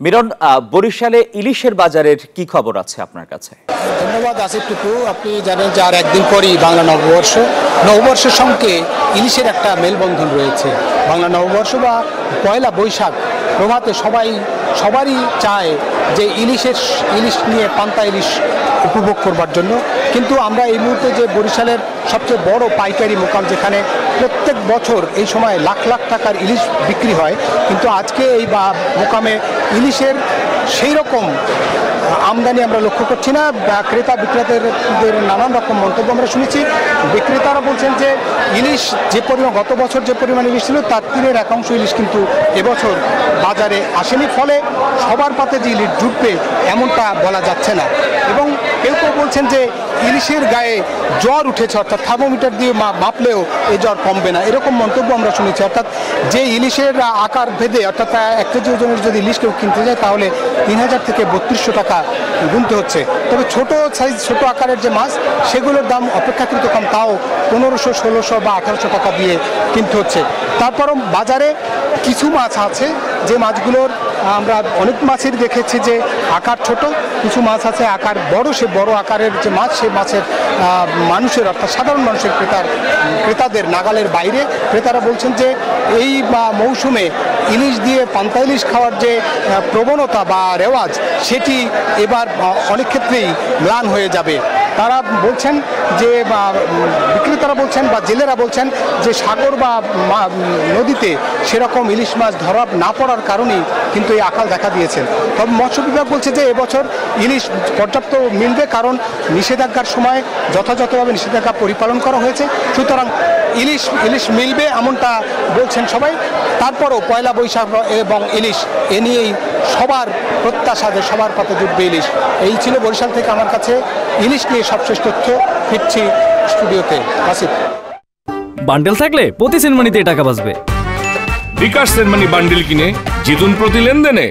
মিরন, বরিশালে ইলিশের বাজারের কি খবর আছে আপনার কাছে? ধন্যবাদ আসিফ টুকু। আপনি জানেন যে আর একদিন পরই বাংলা নববর্ষ। নববর্ষের সঙ্গে ইলিশের একটা মেলবন্ধন রয়েছে। বাংলা নববর্ষ বা পয়লা বৈশাখ প্রভাতে সবারই চায় যে ইলিশ নিয়ে পান্তা ইলিশ উপভোগ করবার জন্য। কিন্তু আমরা এই মুহূর্তে যে বরিশালের সবচেয়ে বড় পাইকারি মোকাম, যেখানে প্রত্যেক বছর এই সময় লাখ লাখ টাকার ইলিশ বিক্রি হয়, কিন্তু আজকে এই মোকামে ইলিশের সেই রকম আমদানি আমরা লক্ষ্য করছি না। ক্রেতা বিক্রেতাদের নানান রকম মন্তব্য আমরা শুনেছি। বিক্রেতারা বলছেন যে ইলিশ যে পরিমাণ গত বছর যে পরিমাণ ইলিশ ছিল তার 1/3 ইলিশ কিন্তু এবছর বাজারে আসেনি, ফলে সবার পাতে যে ইলিশ জুটবে এমনটা বলা যাচ্ছে না। এবং কেউ কেউ বলছেন যে ইলিশের গায়ে জ্বর উঠেছে, অর্থাৎ থার্মোমিটার দিয়ে মাপলেও এই জ্বর কমবে না, এরকম মন্তব্য আমরা শুনেছি। অর্থাৎ যে ইলিশের আকার ভেদে, অর্থাৎ 1 কেজি ওজনের যদি ইলিশ কেউ কিনতে যায় তাহলে 3000 থেকে 3200 টাকা গুনতে হচ্ছে। তবে ছোট সাইজ ছোট আকারের যে মাছ সেগুলোর দাম অপেক্ষাকৃত কম, তাও 1500, 1600 বা 1800 টাকা দিয়ে কিনতে হচ্ছে। তারপরও বাজারে কিছু মাছ আছে যে মাছগুলোর আমরা অনেক মাছের দেখেছি যে আকার ছোট, কিছু মাছ আছে আকার বড়। সে বড় আকারের যে মাছ, সে মাছের মানুষের অর্থাৎ সাধারণ মানুষের ক্রেতাদের নাগালের বাইরে। ক্রেতারা বলছেন যে এই মৌসুমে ইলিশ দিয়ে পান্তা ইলিশ খাওয়ার যে প্রবণতা বা রেওয়াজ, সেটি এবার অনেক ক্ষেত্রেই ম্লান হয়ে যাবে। তারা বলছেন যে বিক্রেতারা বলছেন বা জেলেরা বলছেন যে সাগর বা নদীতে সেরকম ইলিশ মাছ ধরা না পড়ার কারণেই কিন্তু এই আকাল দেখা দিয়েছেন। তবে মৎস্য বিভাগ বলছে যে এবছর ইলিশ পর্যাপ্ত মিলবে, কারণ নিষেধাজ্ঞার সময় যথাযথভাবে নিষেধাজ্ঞা পরিপালন করা হয়েছে। সুতরাং ইলিশ মিলবে এমনটা বলছেন সবাই। তারপরও পয়লা বৈশাখ এবং ইলিশ এ নিয়েই সবার প্রত্যাশা যে সবার পাতে জুটবে ইলিশ। এই ছিল বরিশাল থেকে আমার কাছে ইলিশ নিয়ে সবশেষ তথ্য। ফিরছি স্টুডিওতে। আসিফ। বান্ডেল থাকলে প্রতি সেনমানিতে টাকা বাঁচবে। বিকাশ সেনমানি বান্ডেল কিনে জিতুন প্রতি লেনদেনে।